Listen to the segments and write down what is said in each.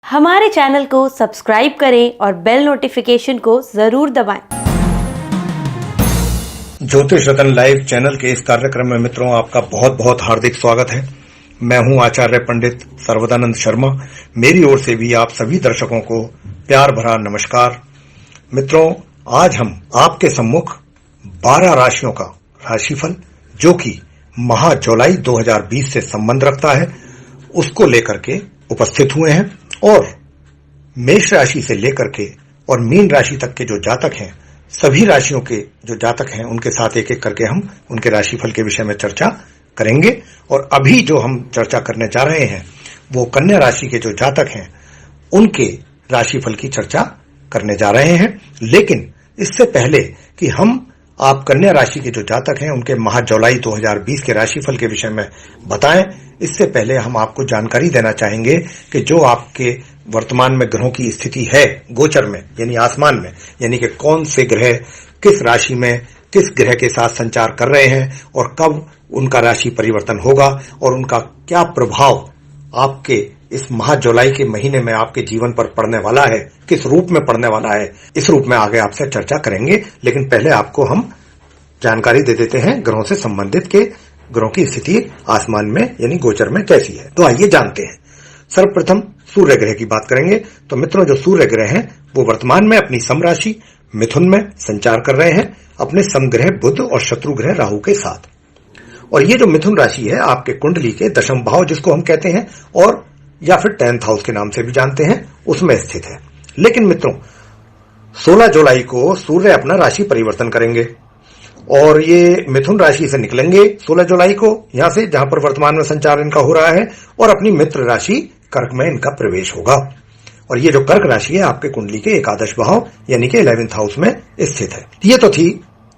हमारे चैनल को सब्सक्राइब करें और बेल नोटिफिकेशन को जरूर दबाएं। ज्योतिष रतन लाइव चैनल के इस कार्यक्रम में मित्रों आपका बहुत बहुत हार्दिक स्वागत है। मैं हूं आचार्य पंडित सर्वदानंद शर्मा। मेरी ओर से भी आप सभी दर्शकों को प्यार भरा नमस्कार। मित्रों, आज हम आपके सम्मुख 12 राशियों का राशिफल जो कि माह जुलाई 2020 से संबंध रखता है उसको लेकर के उपस्थित हुए हैं और मेष राशि से लेकर के और मीन राशि तक के जो जातक हैं, सभी राशियों के जो जातक हैं उनके साथ एक एक करके हम उनके राशिफल के विषय में चर्चा करेंगे। और अभी जो हम चर्चा करने जा रहे हैं वो कन्या राशि के जो जातक हैं उनके राशिफल की चर्चा करने जा रहे हैं। लेकिन इससे पहले कि हम आप कन्या राशि के जो जातक हैं उनके माह जुलाई 2020 के राशिफल के विषय में बताएं, इससे पहले हम आपको जानकारी देना चाहेंगे कि जो आपके वर्तमान में ग्रहों की स्थिति है गोचर में यानी आसमान में, यानी कि कौन से ग्रह किस राशि में किस ग्रह के साथ संचार कर रहे हैं और कब उनका राशि परिवर्तन होगा और उनका क्या प्रभाव आपके इस माह जुलाई के महीने में आपके जीवन पर पड़ने वाला है, किस रूप में पड़ने वाला है, इस रूप में आगे आपसे चर्चा करेंगे। लेकिन पहले आपको हम जानकारी दे देते हैं ग्रहों से संबंधित के ग्रहों की स्थिति आसमान में यानी गोचर में कैसी है। तो आइए जानते हैं। सर्वप्रथम सूर्य ग्रह की बात करेंगे। तो मित्रों, जो सूर्य ग्रह हैं वो वर्तमान में अपनी सम राशि मिथुन में संचार कर रहे हैं अपने समग्रह बुध और शत्रु ग्रह राहु के साथ। और ये जो मिथुन राशि है आपके कुंडली के दशम भाव जिसको हम कहते हैं और या फिर 10th हाउस के नाम से भी जानते हैं उसमें स्थित है। लेकिन मित्रों 16 जुलाई को सूर्य अपना राशि परिवर्तन करेंगे और ये मिथुन राशि से निकलेंगे 16 जुलाई को यहां से जहां पर वर्तमान में संचार इनका हो रहा है और अपनी मित्र राशि कर्क में इनका प्रवेश होगा। और ये जो कर्क राशि है आपके कुंडली के एकादश भाव यानी कि 11th हाउस में स्थित है। ये तो थी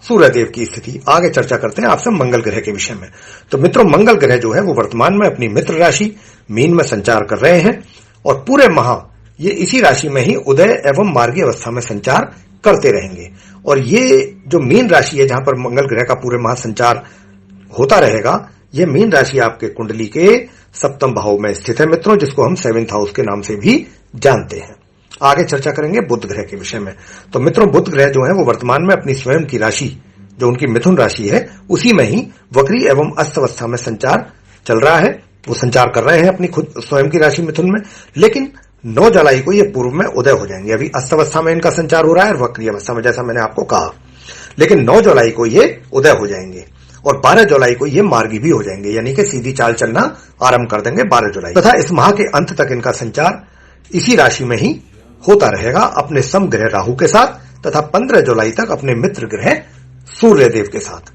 सूर्य देव की स्थिति। आगे चर्चा करते हैं आपसे मंगल ग्रह के विषय में। तो मित्रों मंगल ग्रह जो है वो वर्तमान में अपनी मित्र राशि मीन में संचार कर रहे हैं और पूरे माह ये इसी राशि में ही उदय एवं मार्गी अवस्था में संचार करते रहेंगे। और ये जो मीन राशि है जहां पर मंगल ग्रह का पूरे माह संचार होता रहेगा, ये मीन राशि आपके कुंडली के सप्तम भाव में स्थित है मित्रों, जिसको हम 7th हाउस के नाम से भी जानते हैं। आगे चर्चा करेंगे बुध ग्रह के विषय में। तो मित्रों बुध ग्रह जो है वो वर्तमान में अपनी स्वयं की राशि जो उनकी मिथुन राशि है उसी में ही वक्री एवं अस्त अवस्था में संचार चल रहा है। वो संचार कर रहे हैं अपनी खुद स्वयं की राशि मिथुन में। लेकिन 9 जुलाई को ये पूर्व में उदय हो जाएंगे। अभी अस्त अवस्था में इनका संचार हो रहा है और वक्री अवस्था में जैसा मैंने आपको कहा। लेकिन 9 जुलाई को ये उदय हो जाएंगे और 12 जुलाई को ये मार्गी भी हो जाएंगे यानी कि सीधी चाल चलना आरंभ कर देंगे 12 जुलाई तथा इस माह के अंत तक इनका संचार इसी राशि में ही होता रहेगा अपने समग्रह राहु के साथ तथा 15 जुलाई तक अपने मित्र ग्रह सूर्य देव के साथ।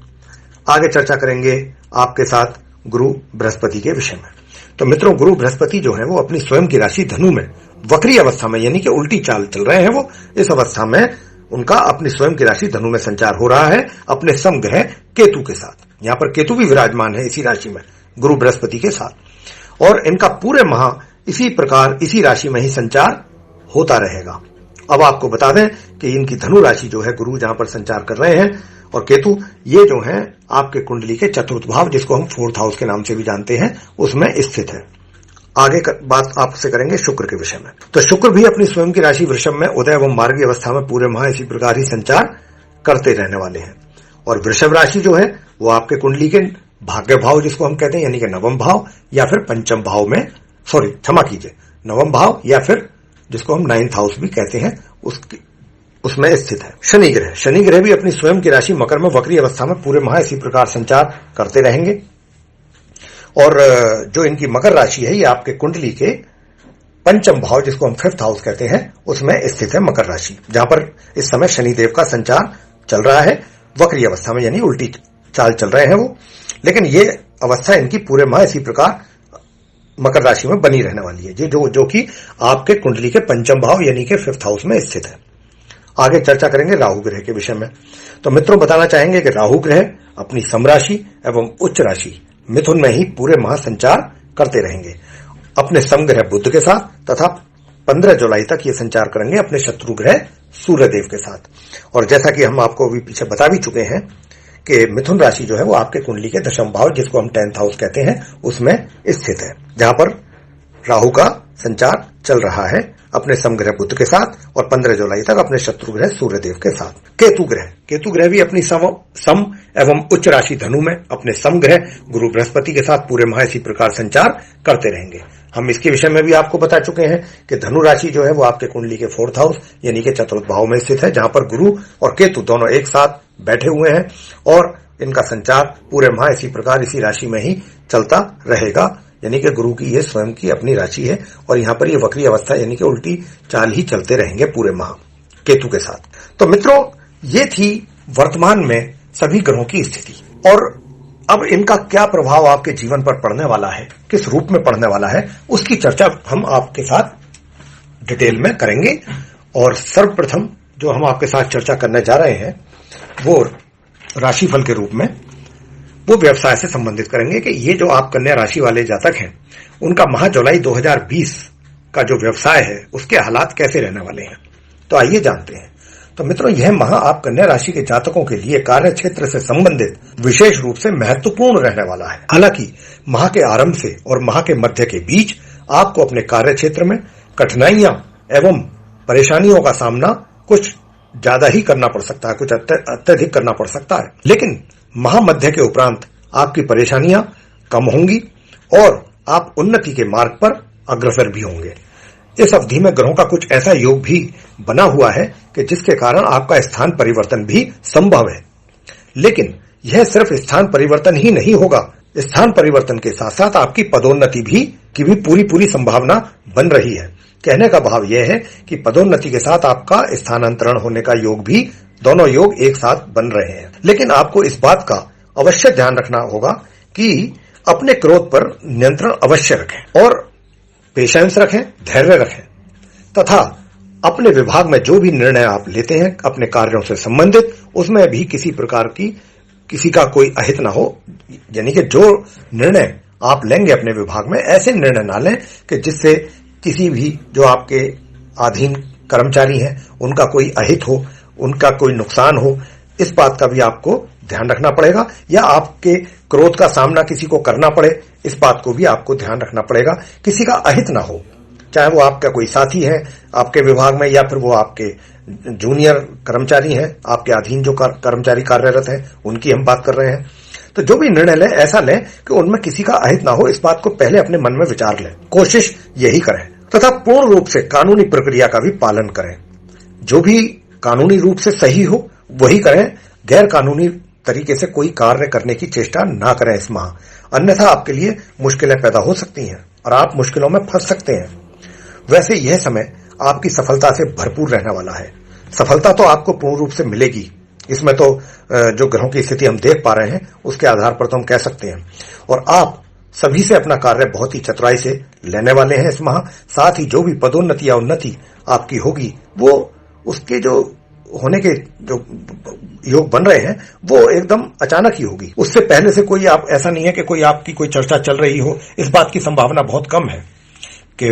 आगे चर्चा करेंगे आपके साथ गुरु बृहस्पति के विषय में। तो मित्रों गुरु बृहस्पति जो है वो अपनी स्वयं की राशि धनु में वक्री अवस्था में यानी कि उल्टी चाल चल रहे हैं। वो इस अवस्था में उनका अपनी स्वयं की राशि धनु में संचार हो रहा है अपने समग्रह केतु के साथ। यहाँ पर केतु भी विराजमान है इसी राशि में गुरु बृहस्पति के साथ और इनका पूरे माह इसी प्रकार इसी राशि में ही संचार होता रहेगा। अब आपको बता दें कि इनकी धनु राशि जो है गुरु जहां पर संचार कर रहे हैं और केतु ये जो है आपके कुंडली के चतुर्थ भाव जिसको हम 4th हाउस के नाम से भी जानते हैं उसमें स्थित है। आगे बात आपसे करेंगे शुक्र के विषय में। तो शुक्र भी अपनी स्वयं की राशि वृषभ में उदय एवं मार्गी अवस्था में पूरे माह इसी प्रकार ही संचार करते रहने वाले हैं। और वृषभ राशि जो है वो आपके कुंडली के भाग्य भाव जिसको हम कहते हैं यानी कि नवम भाव या फिर पंचम भाव में नवम भाव या फिर जिसको हम 9th हाउस भी कहते हैं उसमें स्थित है। शनि ग्रह भी अपनी स्वयं की राशि मकर में वक्री अवस्था में पूरे माह इसी प्रकार संचार करते रहेंगे। और जो इनकी मकर राशि है ये आपके कुंडली के पंचम भाव जिसको हम 5th हाउस कहते हैं उसमें स्थित है मकर राशि, जहां पर इस समय शनिदेव का संचार चल रहा है वक्री अवस्था में यानी उल्टी चाल चल रहे हैं वो। लेकिन ये अवस्था इनकी पूरे माह इसी प्रकार मकर राशि में बनी रहने वाली है जो कि आपके कुंडली के पंचम भाव यानी कि 5th हाउस में स्थित है। आगे चर्चा करेंगे राहु ग्रह के विषय में। तो मित्रों बताना चाहेंगे कि राहु ग्रह अपनी समराशि एवं उच्च राशि मिथुन में ही पूरे माह संचार करते रहेंगे अपने समग्रह बुध के साथ तथा 15 जुलाई तक ये संचार करेंगे अपने शत्रु ग्रह सूर्य देव के साथ। और जैसा कि हम आपको अभी पीछे बता भी चुके हैं कि मिथुन राशि जो है वो आपके कुंडली के दशम भाव जिसको हम 10th हाउस कहते हैं उसमें स्थित है, जहां पर राहु का संचार चल रहा है अपने समग्रह बुध के साथ और 15 जुलाई तक अपने शत्रु ग्रह सूर्यदेव के साथ। केतु ग्रह भी अपनी सम एवं उच्च राशि धनु में अपने समग्रह गुरु बृहस्पति के साथ पूरे माह इसी प्रकार संचार करते रहेंगे। हम इसके विषय में भी आपको बता चुके हैं कि धनु राशि जो है वो आपके कुंडली के 4th हाउस यानी कि चतुर्थ भाव में स्थित है, जहां पर गुरु और केतु दोनों एक साथ बैठे हुए हैं और इनका संचार पूरे माह इसी प्रकार इसी राशि में ही चलता रहेगा। यानी कि गुरु की ये स्वयं की अपनी राशि है और यहाँ पर ये वक्री अवस्था यानी कि उल्टी चाल ही चलते रहेंगे पूरे माह केतु के साथ। तो मित्रों, ये थी वर्तमान में सभी ग्रहों की स्थिति और अब इनका क्या प्रभाव आपके जीवन पर पड़ने वाला है, किस रूप में पड़ने वाला है, उसकी चर्चा हम आपके साथ डिटेल में करेंगे। और सर्वप्रथम जो हम आपके साथ चर्चा करने जा रहे हैं वो राशिफल के रूप में वो व्यवसाय से संबंधित करेंगे कि ये जो आप कन्या राशि वाले जातक हैं उनका माह जुलाई 2020 का जो व्यवसाय है उसके हालात कैसे रहने वाले हैं। तो आइए जानते हैं। तो मित्रों, यह माह आप कन्या राशि के जातकों के लिए कार्य क्षेत्र से संबंधित विशेष रूप से महत्वपूर्ण रहने वाला है। हालांकि माह के आरंभ से और माह के मध्य के बीच आपको अपने कार्य क्षेत्र में कठिनाइयां एवं परेशानियों का सामना कुछ ज्यादा ही करना पड़ सकता है, कुछ अत्यधिक करना पड़ सकता है। लेकिन माह मध्य के उपरांत आपकी परेशानियां कम होंगी और आप उन्नति के मार्ग पर अग्रसर भी होंगे। इस अवधि में ग्रहों का कुछ ऐसा योग भी बना हुआ है कि जिसके कारण आपका स्थान परिवर्तन भी संभव है। लेकिन यह सिर्फ स्थान परिवर्तन ही नहीं होगा, स्थान परिवर्तन के साथ साथ आपकी पदोन्नति की भी पूरी संभावना बन रही है। कहने का भाव यह है कि पदोन्नति के साथ आपका स्थानांतरण होने का योग भी, दोनों योग एक साथ बन रहे हैं। लेकिन आपको इस बात का अवश्य ध्यान रखना होगा कि अपने क्रोध पर नियंत्रण अवश्य रखें और पेशेंस रखें, धैर्य रखें तथा अपने विभाग में जो भी निर्णय आप लेते हैं अपने कार्यों से संबंधित, उसमें भी किसी प्रकार की किसी का कोई अहित ना हो। यानी कि जो निर्णय आप लेंगे अपने विभाग में, ऐसे निर्णय ना लें कि जिससे किसी भी जो आपके अधीन कर्मचारी हैं उनका कोई अहित हो, उनका कोई नुकसान हो। इस बात का भी आपको ध्यान रखना पड़ेगा, या आपके क्रोध का सामना किसी को करना पड़े, इस बात को भी आपको ध्यान रखना पड़ेगा, किसी का अहित ना हो, चाहे वो आपका कोई साथी है आपके विभाग में या फिर वो आपके जूनियर कर्मचारी हैं, आपके अधीन जो कर्मचारी कार्यरत हैं उनकी हम बात कर रहे हैं। तो जो भी निर्णय लें ऐसा लें कि उनमें किसी का अहित ना हो, इस बात को पहले अपने मन में विचार लें, कोशिश यही करें तथा पूर्ण रूप से कानूनी प्रक्रिया का भी पालन करें। जो भी कानूनी रूप से सही हो वही करें, गैर कानूनी तरीके से कोई कार्य करने की चेष्टा ना करें इस माह, अन्यथा आपके लिए मुश्किलें पैदा हो सकती हैं और आप मुश्किलों में फंस सकते हैं। वैसे यह समय आपकी सफलता से भरपूर रहने वाला है। सफलता तो आपको पूर्ण रूप से मिलेगी, इसमें तो जो ग्रहों की स्थिति हम देख पा रहे हैं उसके आधार पर तो हम कह सकते हैं। और आप सभी से अपना कार्य बहुत ही चतुराई से लेने वाले हैं इस माह। साथ ही जो भी पदोन्नति या उन्नति आपकी होगी वो उसके जो होने के जो योग बन रहे हैं वो एकदम अचानक ही होगी। उससे पहले से कोई आप ऐसा नहीं है कि कोई आपकी कोई चर्चा चल रही हो, इस बात की संभावना बहुत कम है कि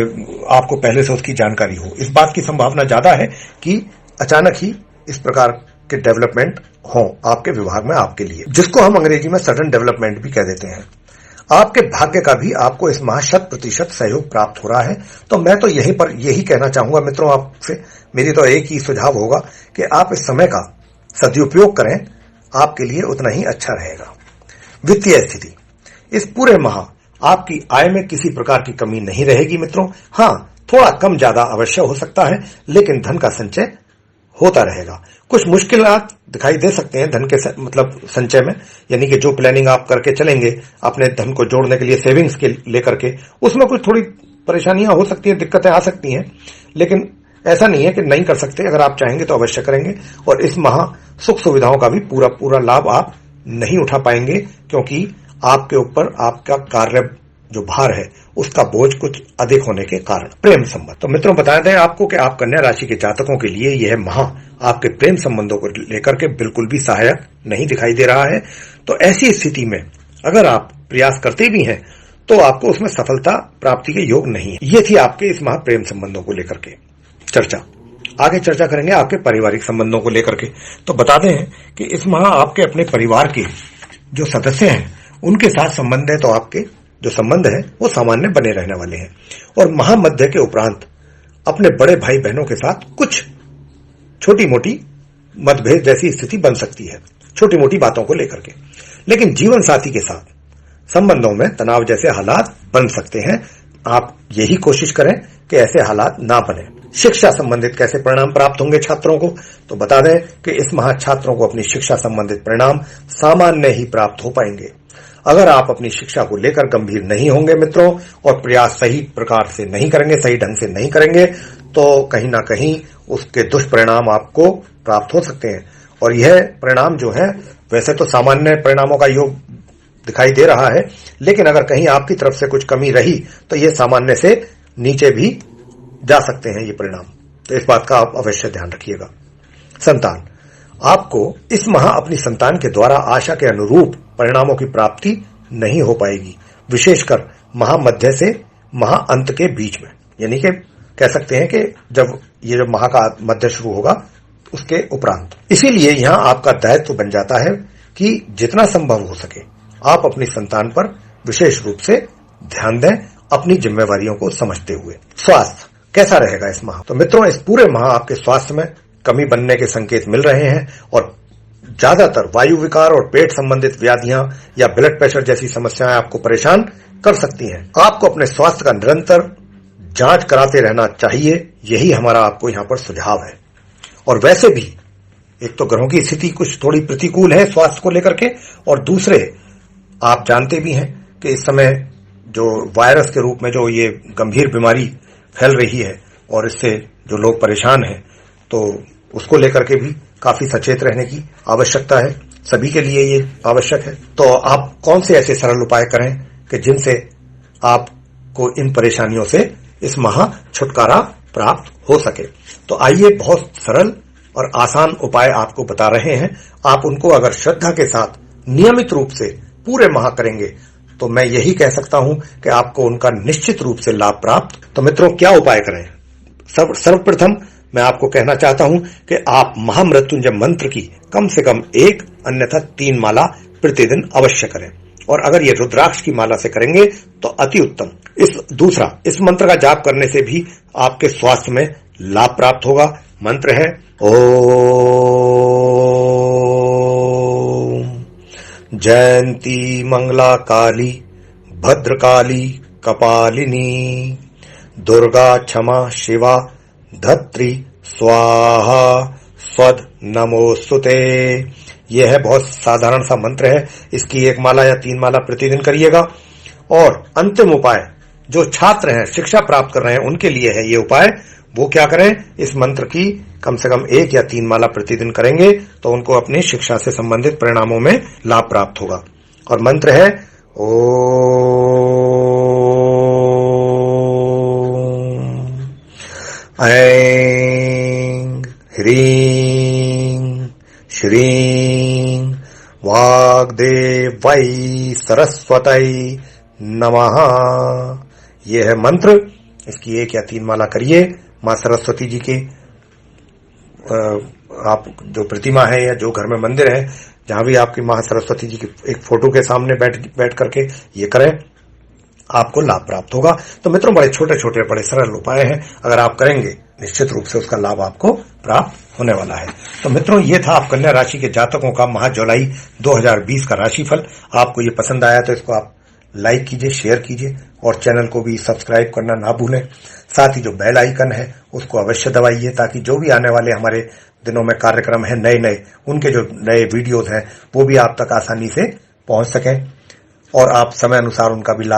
आपको पहले से उसकी जानकारी हो। इस बात की संभावना ज्यादा है कि अचानक ही इस प्रकार के डेवलपमेंट हो आपके विभाग में आपके लिए, जिसको हम अंग्रेजी में सडन डेवलपमेंट भी कह देते हैं। आपके भाग्य का भी आपको इस माह 100% सहयोग प्राप्त हो रहा है। तो मैं तो यही कहना चाहूंगा मित्रों आपसे, मेरी तो एक ही सुझाव होगा कि आप इस समय का सदुपयोग करें, आपके लिए उतना ही अच्छा रहेगा। वित्तीय स्थिति, इस पूरे माह आपकी आय में किसी प्रकार की कमी नहीं रहेगी मित्रों। हाँ, थोड़ा कम ज्यादा अवश्य हो सकता है, लेकिन धन का संचय होता रहेगा। कुछ मुश्किलात दिखाई दे सकते हैं धन के मतलब संचय में, यानी कि जो प्लानिंग आप करके चलेंगे अपने धन को जोड़ने के लिए सेविंग्स के लेकर के, उसमें कुछ थोड़ी परेशानियां हो सकती हैं, दिक्कतें आ सकती हैं, लेकिन ऐसा नहीं है कि नहीं कर सकते। अगर आप चाहेंगे तो अवश्य करेंगे। और इस माह सुख सुविधाओं का भी पूरा लाभ आप नहीं उठा पाएंगे, क्योंकि आपके ऊपर आपका कार्य जो भार है उसका बोझ कुछ अधिक होने के कारण। प्रेम संबंध, तो मित्रों बता दें आपको कि आप कन्या राशि के जातकों के लिए यह माह आपके प्रेम संबंधों को लेकर के बिल्कुल भी सहायक नहीं दिखाई दे रहा है। तो ऐसी स्थिति में अगर आप प्रयास करते भी हैं तो आपको उसमें सफलता प्राप्ति के योग नहीं है। ये थी आपके इस माह प्रेम संबंधों को लेकर के चर्चा। आगे चर्चा करेंगे आपके पारिवारिक संबंधों को लेकर के। तो बता दें कि इस माह आपके अपने परिवार के जो सदस्य हैं उनके साथ संबंध है तो आपके जो संबंध है वो सामान्य बने रहने वाले हैं। और महामध्य के उपरांत अपने बड़े भाई बहनों के साथ कुछ छोटी मोटी मतभेद जैसी स्थिति बन सकती है, छोटी मोटी बातों को लेकर के। लेकिन जीवन साथी के साथ संबंधों में तनाव जैसे हालात बन सकते हैं। आप यही कोशिश करें कि ऐसे हालात ना बने। शिक्षा संबंधित कैसे परिणाम प्राप्त होंगे छात्रों को, तो बता दें कि इस माह छात्रों को अपनी शिक्षा संबंधित परिणाम सामान्य ही प्राप्त हो पाएंगे। अगर आप अपनी शिक्षा को लेकर गंभीर नहीं होंगे मित्रों, और प्रयास सही प्रकार से नहीं करेंगे, सही ढंग से नहीं करेंगे, तो कहीं ना कहीं उसके दुष्परिणाम आपको प्राप्त हो सकते हैं। और यह परिणाम जो है वैसे तो सामान्य परिणामों का योग दिखाई दे रहा है, लेकिन अगर कहीं आपकी तरफ से कुछ कमी रही तो यह सामान्य से नीचे भी जा सकते हैं ये परिणाम। तो इस बात का आप अवश्य ध्यान रखिएगा। संतान, आपको इस माह अपनी संतान के द्वारा आशा के अनुरूप परिणामों की प्राप्ति नहीं हो पाएगी, विशेषकर माह मध्य से माह अंत के बीच में, यानी कि कह सकते हैं कि जब माह का मध्य शुरू होगा उसके उपरांत। इसीलिए यहां आपका दायित्व बन जाता है कि जितना संभव हो सके आप अपनी संतान पर विशेष रूप से ध्यान दें, अपनी जिम्मेवारियों को समझते हुए। स्वास्थ्य कैसा रहेगा इस माह? तो मित्रों, इस पूरे माह आपके स्वास्थ्य में कमी बनने के संकेत मिल रहे हैं और ज्यादातर वायु विकार और पेट संबंधित व्याधियां या ब्लड प्रेशर जैसी समस्याएं आपको परेशान कर सकती हैं। आपको अपने स्वास्थ्य का निरंतर जांच कराते रहना चाहिए, यही हमारा आपको यहां पर सुझाव है। और वैसे भी एक तो ग्रहों की स्थिति कुछ थोड़ी प्रतिकूल है स्वास्थ्य को लेकर के, और दूसरे आप जानते भी हैं कि इस समय जो वायरस के रूप में जो ये गंभीर बीमारी फैल रही है और इससे जो लोग परेशान हैं, तो उसको लेकर के भी काफी सचेत रहने की आवश्यकता है। सभी के लिए ये आवश्यक है। तो आप कौन से ऐसे सरल उपाय करें कि जिनसे आपको इन परेशानियों से इस माह छुटकारा प्राप्त हो सके। तो आइए बहुत सरल और आसान उपाय आपको बता रहे हैं। आप उनको अगर श्रद्धा के साथ नियमित रूप से पूरे माह करेंगे तो मैं यही कह सकता हूं कि आपको उनका निश्चित रूप से लाभ प्राप्त। तो मित्रों, क्या उपाय करें? सर्वप्रथम मैं आपको कहना चाहता हूं कि आप महामृत्युंजय मंत्र की कम से कम 1 अन्यथा 3 माला प्रतिदिन अवश्य करें, और अगर ये रुद्राक्ष की माला से करेंगे तो अति उत्तम। इस मंत्र का जाप करने से भी आपके स्वास्थ्य में लाभ प्राप्त होगा। मंत्र है ओम जयंती मंगला काली भद्रकाली कपालिनी दुर्गा क्षमा शिवा धत्री स्वाहा स्वद नमोस्तुते। यह है बहुत साधारण सा मंत्र है। इसकी 1 माला या 3 माला प्रतिदिन करिएगा। और अंतिम उपाय जो छात्र हैं, शिक्षा प्राप्त कर रहे हैं, उनके लिए है ये उपाय। वो क्या करें? इस मंत्र की कम से कम 1 या 3 माला प्रतिदिन करेंगे तो उनको अपनी शिक्षा से संबंधित परिणामों में लाभ प्राप्त होगा। और मंत्र है ओम ऐं ह्रीं श्रीं वाग्देवै सरस्वतै नमः। यह है मंत्र। इसकी 1 या 3 माला करिए। मां सरस्वती जी के आप जो प्रतिमा है या जो घर में मंदिर है, जहां भी आपकी मां सरस्वती जी की एक फोटो के सामने बैठ करके ये करें, आपको लाभ प्राप्त होगा। तो मित्रों, बड़े छोटे छोटे बड़े सरल उपाय हैं, अगर आप करेंगे निश्चित रूप से उसका लाभ आपको प्राप्त होने वाला है। तो मित्रों, ये था आप कन्या राशि के जातकों का माह जुलाई 2020 का राशिफल। आपको ये पसंद आया तो इसको आप लाइक कीजिए, शेयर कीजिए और चैनल को भी सब्सक्राइब करना ना भूलें। साथ ही जो बेल आइकन है उसको अवश्य दबाइए, ताकि जो भी आने वाले हमारे दिनों में कार्यक्रम है नए उनके जो नए वीडियोज हैं वो भी आप तक आसानी से पहुंच सकें और आप समय अनुसार उनका भी लाभ